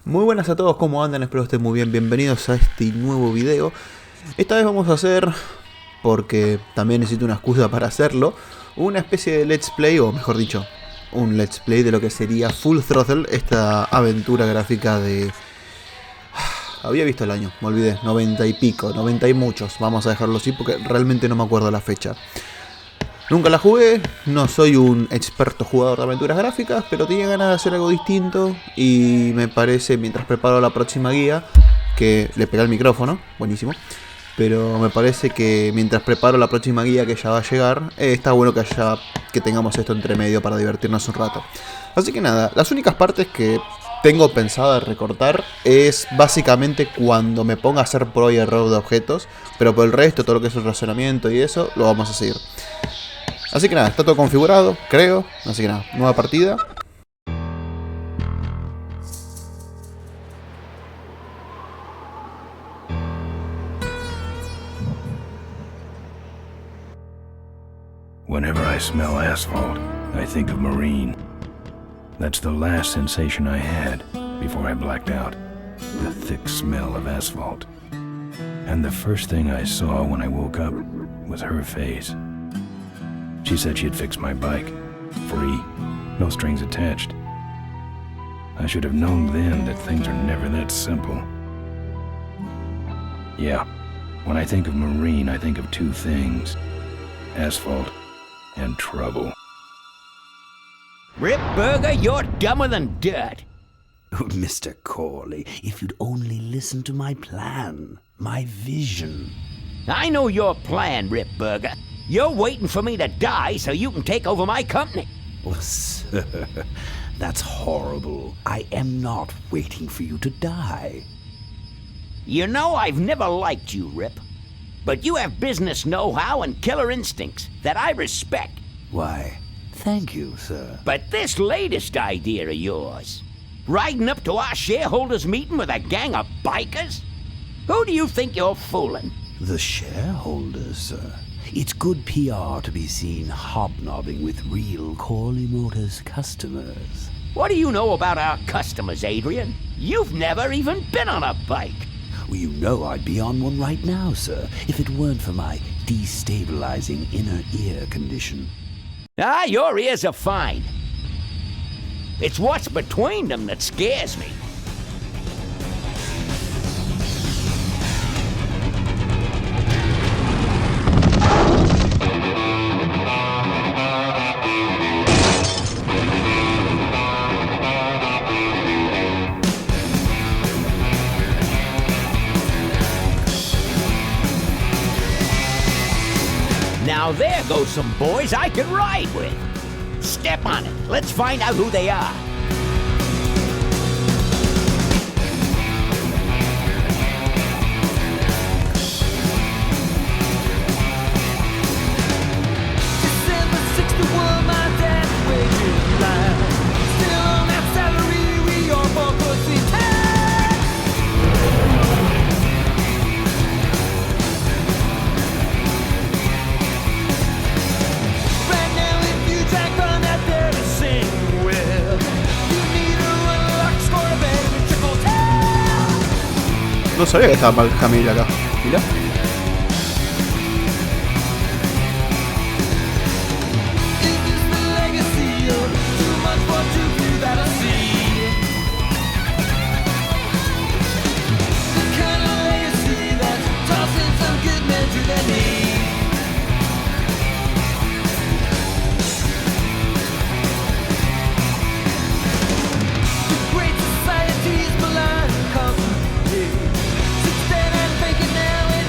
Muy buenas a todos, ¿cómo andan? Espero estén muy bien, bienvenidos a este nuevo video. Esta vez vamos a hacer, porque también necesito una excusa para hacerlo, una especie de let's play, o mejor dicho, un let's play de lo que sería Full Throttle, esta aventura gráfica de... Había visto el año, me olvidé, 90 y pico, 90 y muchos, vamos a dejarlo así porque realmente no me acuerdo la fecha. Nunca la jugué, no soy un experto jugador de aventuras gráficas, pero tenía ganas de hacer algo distinto y me parece, mientras preparo la próxima guía, que le pegué al micrófono, buenísimo, pero me parece que mientras preparo la próxima guía que ya va a llegar, está bueno que tengamos esto entre medio para divertirnos un rato. Así que nada, las únicas partes que tengo pensado de recortar es básicamente cuando me ponga a hacer prueba y error de objetos, pero por el resto, todo lo que es el razonamiento y eso, lo vamos a seguir. Así que nada, está todo configurado, creo. Así que nada, nueva partida. Whenever I smell asphalt, I think of marine. That's the last sensation I had before I blacked out. The thick smell of asphalt. And the first thing I saw when I woke up was her face. She said she'd fix my bike. Free. No strings attached. I should have known then that things are never that simple. Yeah, when I think of marine, I think of two things. Asphalt and trouble. Rip Burger, you're dumber than dirt. Oh, Mr. Corley, if you'd only listen to my plan, my vision. I know your plan, Rip Burger. You're waiting for me to die so you can take over my company. Oh, sir, that's horrible. I am not waiting for you to die. You know I've never liked you, Rip. But you have business know-how and killer instincts that I respect. Why, thank you, sir. But this latest idea of yours, riding up to our shareholders' meeting with a gang of bikers? Who do you think you're fooling? The shareholders, sir. It's good PR to be seen hobnobbing with real Corley Motors customers. What do you know about our customers, Adrian? You've never even been on a bike. Well, you know I'd be on one right now, sir, if it weren't for my destabilizing inner ear condition. Ah, your ears are fine. It's what's between them that scares me. Now there goes some boys I could ride with. Step on it. Let's find out who they are. December 61, my dad wages line. Still on that salary, we all for pussy time. Right now, if you jack on that there to sing with, you need a run lock, score a baby, triple tail. No sabía que estaba mal Camille acá. Mirá. Is this the legacy or too much for too few that I see? The kind of legacy that's tossing some good men to their knees. The great society's malign cosmos. Since then I'm thinking now it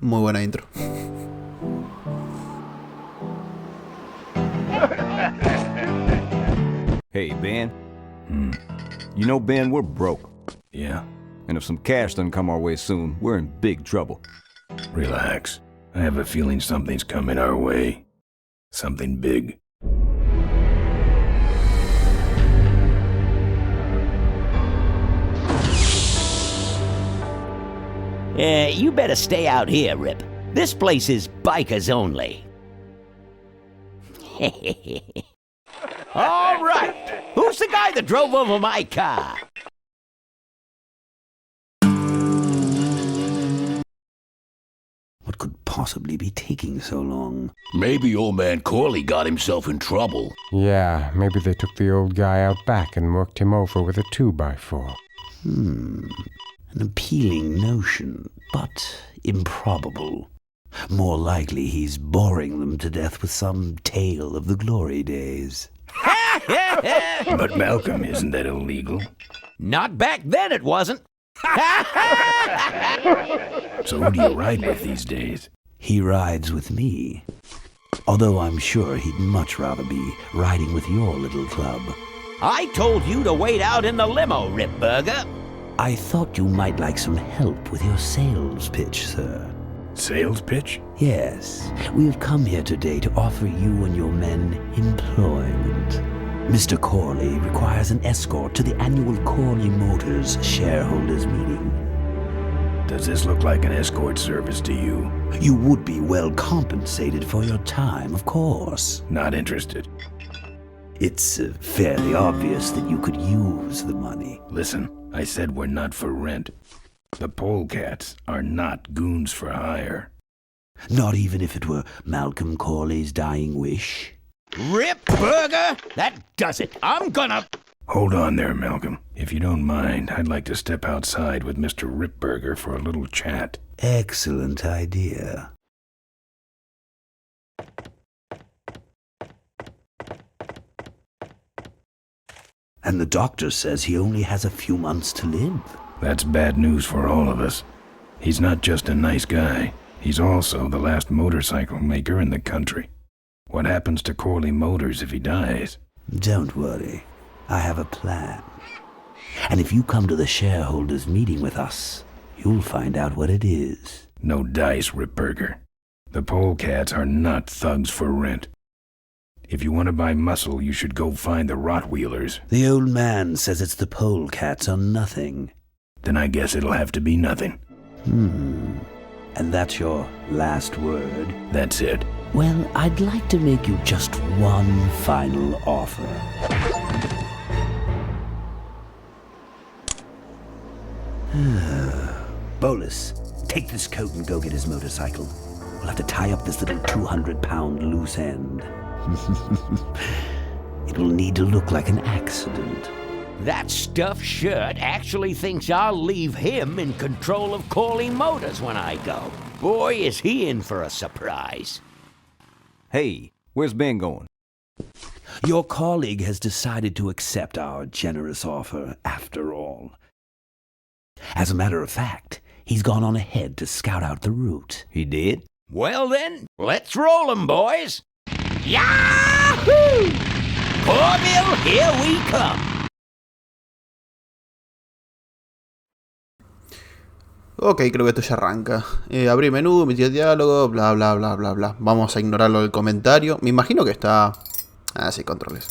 Muy buena intro. Hey, Ben. You know, Ben, we're broke. Yeah? And if some cash doesn't come our way soon, we're in big trouble. Relax. I have a feeling something's coming our way. Something big. You better stay out here, Rip. This place is bikers only. All right. Who's the guy that drove over my car? What could possibly be taking so long? Maybe old man Corley got himself in trouble. Yeah, maybe they took the old guy out back and worked him over with a 2x4. An appealing notion, but improbable. More likely he's boring them to death with some tale of the glory days. But Malcolm, isn't that illegal? Not back then, it wasn't. So who do you ride with these days? He rides with me. Although I'm sure he'd much rather be riding with your little club. I told you to wait out in the limo, Rip Burger. I thought you might like some help with your sales pitch, sir. Sales pitch? Yes, we have come here today to offer you and your men employment. Mr. Corley requires an escort to the annual Corley Motors shareholders meeting. Does this look like an escort service to you? You would be well compensated for your time, of course. Not interested. It's fairly obvious that you could use the money. Listen, I said we're not for rent. The polecats are not goons for hire. Not even if it were Malcolm Corley's dying wish. Rip Burger, that does it. I'm gonna... Hold on there, Malcolm. If you don't mind, I'd like to step outside with Mr. Ripburger for a little chat. Excellent idea. And the doctor says he only has a few months to live. That's bad news for all of us. He's not just a nice guy. He's also the last motorcycle maker in the country. What happens to Corley Motors if he dies? Don't worry. I have a plan. And if you come to the shareholders meeting with us, you'll find out what it is. No dice, Ripburger. The polecats are not thugs for rent. If you want to buy muscle, you should go find the Rottweilers. The old man says it's the polecats or nothing. Then I guess it'll have to be nothing. And that's your last word? That's it. Well, I'd like to make you just one final offer. Bolus, take this coat and go get his motorcycle. We'll have to tie up this little 200-pound loose end. It will need to look like an accident. That stuffed shirt actually thinks I'll leave him in control of Corley Motors when I go. Boy, is he in for a surprise. Hey, where's Ben going? Your colleague has decided to accept our generous offer after all. As a matter of fact, he's gone on ahead to scout out the route. He did? Well then, let's roll 'em, boys. Yahoo! Corville, here we come. Ok, creo que esto ya arranca. Abrir menú, emitir diálogo, bla bla bla bla bla. Vamos a ignorarlo del comentario. Me imagino que está... Ah, sí, controles.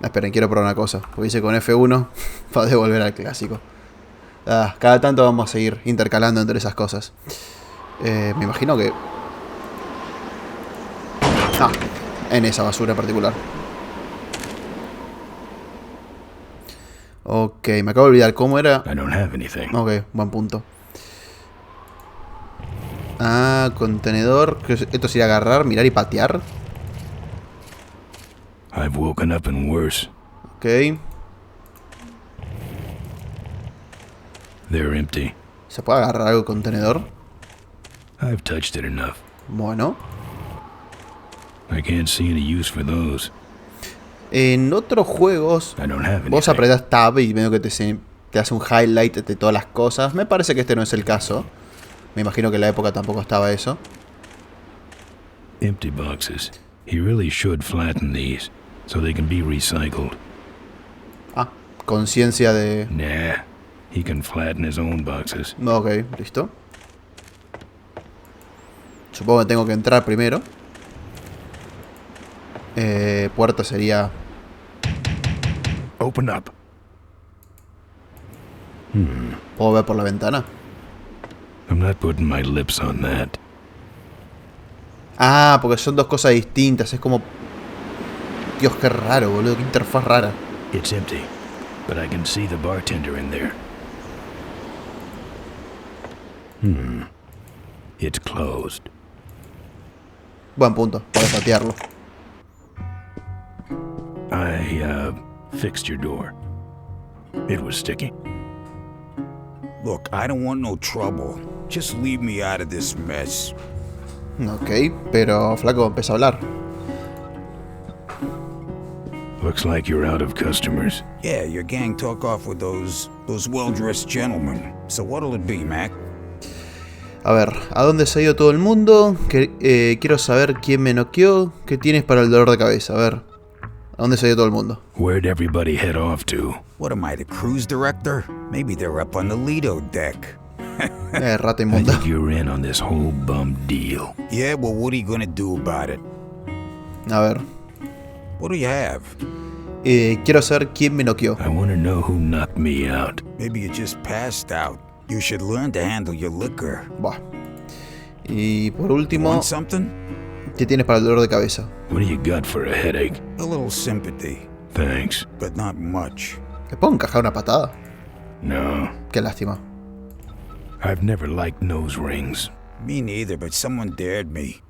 Esperen, quiero probar una cosa. Porque hice con F1 para devolver al clásico. Cada tanto vamos a seguir intercalando entre esas cosas. Me imagino que... en esa basura en particular. Ok, me acabo de olvidar cómo era. I don't have anything. Ok, buen punto. Contenedor. Esto sería agarrar, mirar y patear. I've woken up in worse. Ok. They're empty. ¿Se puede agarrar algo contenedor? I've touched it enough. Bueno. I can't see any use for those. En otros juegos, I don't have anything. vos apretás Tab y medio que te hace un highlight de todas las cosas. Me parece que este no es el caso. Me imagino que en la época tampoco estaba eso. Empty boxes. He really should flatten these so they can be recycled. Ah, conciencia de... Nah, he can flatten his own boxes. Ok, listo. Supongo que tengo que entrar primero. Puerta sería... Open up. ¿Puedo ver por la ventana? I'm not putting my lips on that. Ah, porque son dos cosas distintas. Es como... Dios, qué raro, boludo. Qué interfaz rara. It's empty, but I can see the bartender in there. It's closed. Buen punto. Puedes patearlo. I fixed your door. It was sticky. Look, I don't want no trouble. Just leave me out of this mess. Ok, pero flaco, empieza a hablar. Looks like you're out of customers. Yeah, your gang took off with those well-dressed gentlemen. So what'll it be, Mac? A ver, ¿a dónde se ha ido todo el mundo? Quiero saber quién me noqueó. ¿Qué tienes para el dolor de cabeza? A ver, ¿a dónde se ha ido todo el mundo? Where'd everybody head off to? What am I, the cruise director? Maybe they're up on the Lido deck. Rata I inmunda. think you're in on this whole bum deal. Yeah, well, what are you gonna do about it? A ver, What do you have? quiero saber quién me noqueó. I want to know who knocked me out. Maybe you just passed out. You should learn to handle your liquor. Buah. Y por último, Want something? ¿qué tienes para el dolor de cabeza? What do you got for a headache? A little sympathy, Thanks. but not much. ¿Te puedo encajar una patada? No, Qué lástima. I've never liked nose rings. Me neither, but someone dared me.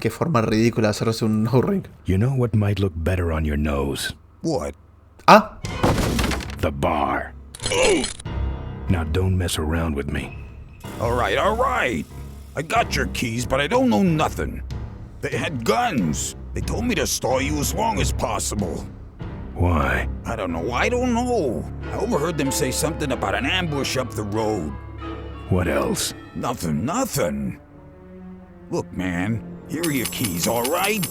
Qué forma ridícula de hacerse un no ring. You know what might look better on your nose? What? Ah, The bar. Now don't mess around with me. All right. I got your keys, but I don't know nothing. They had guns. They told me to stall you as long as possible. Why? I don't know. I I overheard them say something about an ambush up the road. What else? Nothing. Look, man, here are your keys, all right?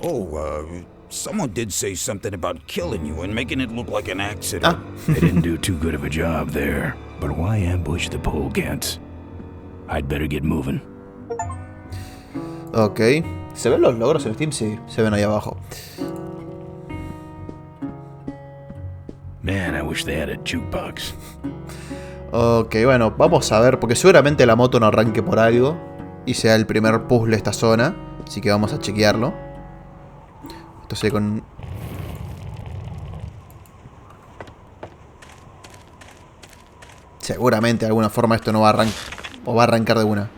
Oh, someone did say something about killing you and making it look like an accident. They didn't do too good of a job there. But why ambush the polecats? I'd better get moving. ok. ¿Se ven los logros en Steam? Sí, se ven ahí abajo. Man, I wish they had a jukebox. Ok, bueno, vamos a ver, porque seguramente la moto no arranque por algo y sea el primer puzzle de esta zona, así que vamos a chequearlo. Esto sería con... Seguramente de alguna forma esto no va a arrancar, o va a arrancar de una.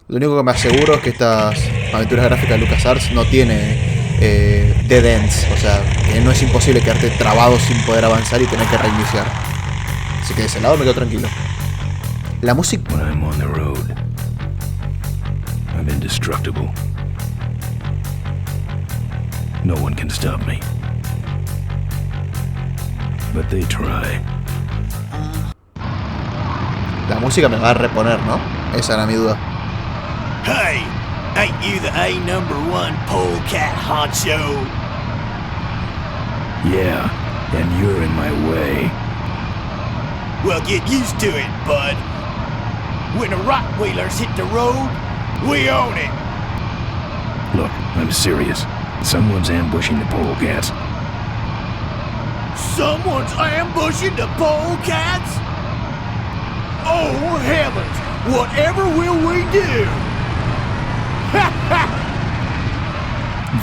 Lo único que me aseguro es que estas aventuras gráficas de LucasArts no tiene dead ends, o sea, que no es imposible quedarte trabado sin poder avanzar y tener que reiniciar. Así que de ese lado me quedo tranquilo. La música... When I'm on the road, I'm indestructible. No one can stop me. But they try. La música me va a reponer, ¿no? Esa era mi duda. Hey, ain't you the A#1 polecat honcho? Yeah, and you're in my way. Well, get used to it, bud. When the Rottweilers hit the road, we own it. Look, I'm serious. Someone's ambushing the polecats. Someone's ambushing the polecats? Oh, heavens! Whatever will we do?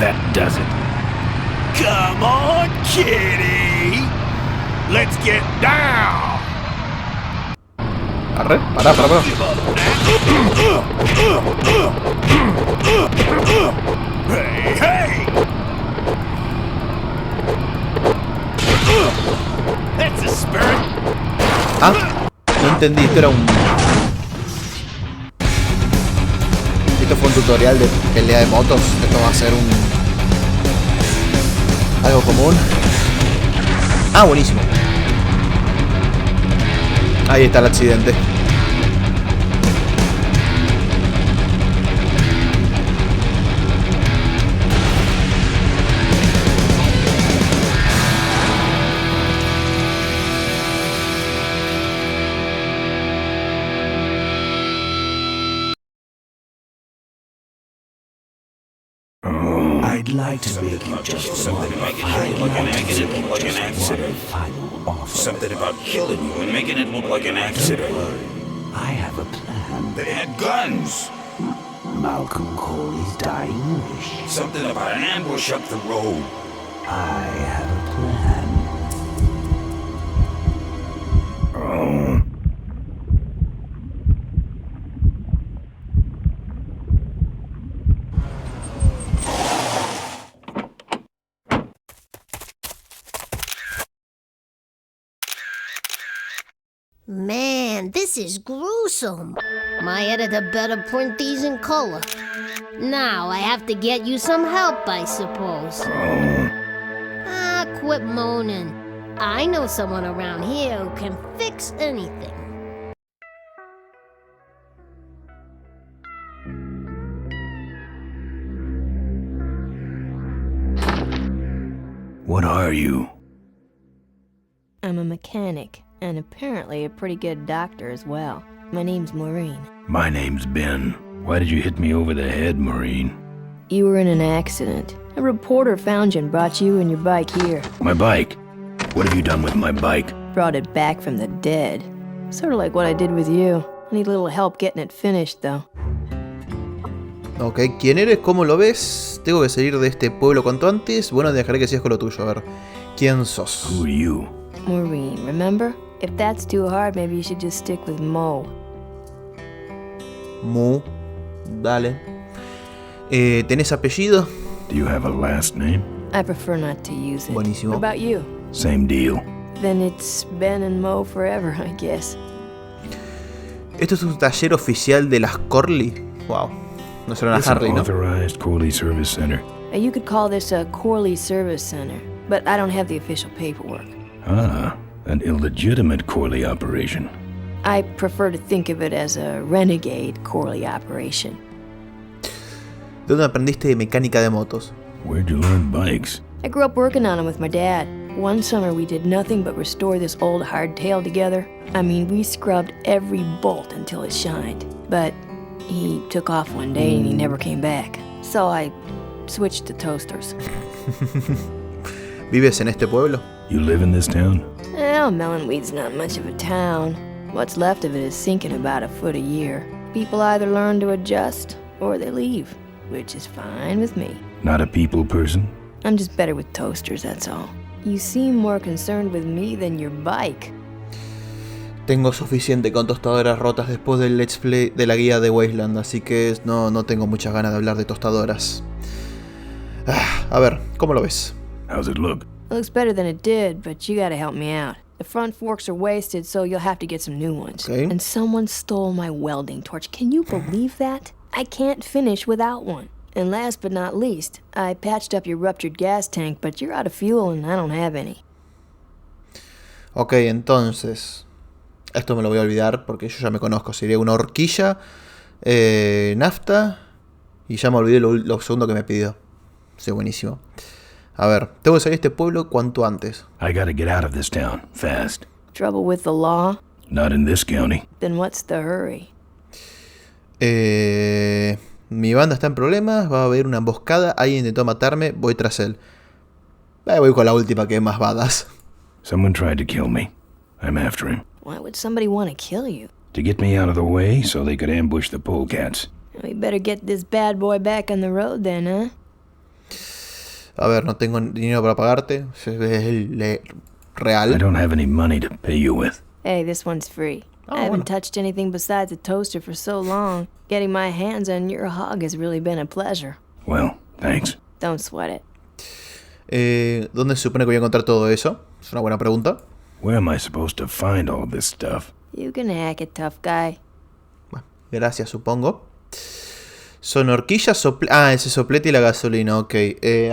That does it. Come on, kitty! Let's get down! Arre, pará. Hey! That's the spirit! Ah, no entendí, esto era un... Esto fue un tutorial de pelea de motos. Esto va a ser un... algo común. Ah, buenísimo. Ahí está el accidente. I'd like to make you just one final offer. Something about killing you and making it look like an accident. I have a plan. They had guns. Malcolm Corley's dying wish. Something about an ambush up the road. I have a plan. Oh. Man, this is gruesome. My editor better print these in color. Now I have to get you some help, I suppose. Ah, quit moaning. I know someone around here who can fix anything. What are you? I'm a mechanic, and apparently a pretty good doctor as well. My name's Maureen. My name's Ben. Why did you hit me over the head, Maureen? You were in an accident. A reporter found you and brought you and your bike here. My bike? What have you done with my bike? Brought it back from the dead. Sort of like what I did with you. I need a little help getting it finished, though. Ok, ¿quién eres? ¿Cómo lo ves? Tengo que salir de este pueblo cuanto antes. Bueno, dejaré que sigas con lo tuyo. A ver, ¿quién sos? Who are you? Maureen, remember? If that's too hard, maybe you should just stick with Mo. Mu. Dale. ¿Tenés apellido? Do you have a last name? I prefer not to use it. Buenísimo. What about you? Same deal. Then it's Ben and Mo forever, I guess. ¿Esto es un taller oficial de las Corley? Wow. No será una It's an Harley, ¿no? authorized Corley Service Center. You could call this a Corley Service Center, but I don't have the official paperwork. Ah, an illegitimate Corley operation. I prefer to think of it as a renegade Corley operation. ¿De dónde aprendiste de mecánica de motos? Where'd you learn bikes? I grew up working on them with my dad. One summer we did nothing but restore this old hardtail together. I mean, we scrubbed every bolt until it shined. But he took off one day and he never came back. So I switched to toasters. ¿Vives en este pueblo? You live in this town? Well, Melonweed's not much of a town. What's left of it is sinking about a foot a year. People either learn to adjust or they leave, which is fine with me. Not a people person? I'm just better with toasters, that's all. You seem more concerned with me than your bike. Tengo suficiente con tostadoras rotas después del Let's Play de la guía de Wasteland, así que no tengo muchas ganas de hablar de tostadoras. A ver, ¿cómo lo ves? How's it look? It looks better than it did, but you gotta help me out. The front forks are wasted, so you'll have to get some new ones. Okay. And someone stole my welding torch. Can you believe that? I can't finish without one. And last but not least, I patched up your ruptured gas tank, but you're out of fuel and I don't have any. Ok, entonces... Esto me lo voy a olvidar porque yo ya me conozco. Sería una horquilla, nafta... Y ya me olvidé lo segundo que me pidió. Sí, buenísimo. A ver, tengo que salir de este pueblo cuanto antes. I gotta get out of this town, fast. Trouble with the law? Not in this county. Then what's the hurry? Mi banda está en problemas, va a haber una emboscada, alguien intentó matarme, voy tras él. Voy con la última que es más badass. Someone tried to kill me. I'm after him. Why would somebody want to kill you? To get me out of the way so they could ambush the polecats. We better get this bad boy back on the road then, huh? A ver, no tengo dinero para pagarte. Es real. I don't have any money to pay you with. Hey, this one's free. I haven't touched anything besides a toaster for so long. Getting my hands on your hog has really been a pleasure. Well, thanks. Don't sweat it. ¿Dónde se supone que voy a encontrar todo eso? Es una buena pregunta. Where am I supposed to find all this stuff? You can hack it, tough guy. Bueno, gracias, supongo. Son horquillas, ese soplete y la gasolina, ok.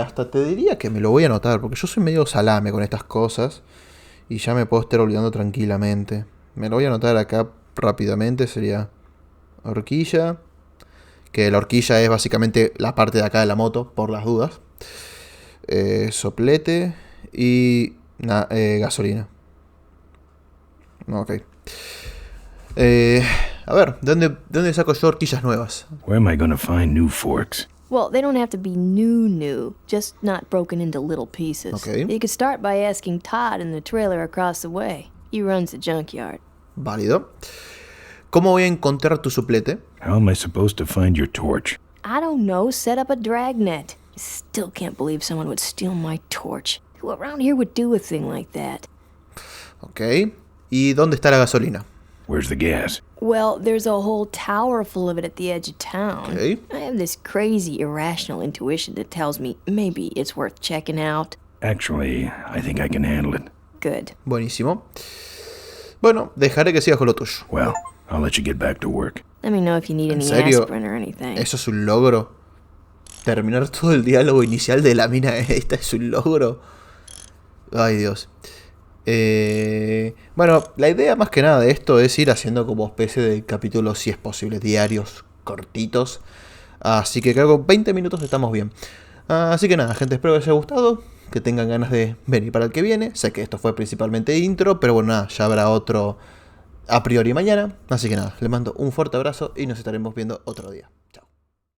Hasta te diría que me lo voy a anotar, porque yo soy medio salame con estas cosas. Y ya me puedo estar olvidando tranquilamente. Me lo voy a anotar acá rápidamente. Sería horquilla. Que la horquilla es básicamente la parte de acá de la moto, por las dudas. Soplete y gasolina. Ok. A ver, ¿de dónde saco yo horquillas nuevas? Where am I gonna find new forks? Well, they don't have to be new, just not broken into little pieces. Okay. You could start by asking Todd in the trailer across the way. He runs the junkyard. Válido. ¿Cómo voy a encontrar tu suplete? How am I supposed to find your torch? I don't know, set up a dragnet. I still can't believe someone would steal my torch. Who around here would do a thing like that? Ok. ¿Y dónde está la gasolina? Where's the gas? Well, there's a whole tower full of it at the edge of town. Okay. I have this crazy irrational intuition that tells me maybe it's worth checking out. Actually, I think I can handle it. Good. Buenísimo. Bueno, dejaré que sigas con lo tuyo. Well, I'll let you get back to work. Let me know if you need ¿En any serio? aspirin or anything. ¿Eso es un logro? ¿Terminar todo el diálogo inicial de la mina esta es un logro? Ay, Dios. Bueno, la idea más que nada de esto es ir haciendo como especie de capítulos, si es posible, diarios, cortitos. Así que creo que con 20 minutos estamos bien. Así que nada, gente, espero que os haya gustado, que tengan ganas de venir para el que viene. Sé que esto fue principalmente intro, pero bueno, nada, ya habrá otro a priori mañana. Así que nada, les mando un fuerte abrazo y nos estaremos viendo otro día. Chao.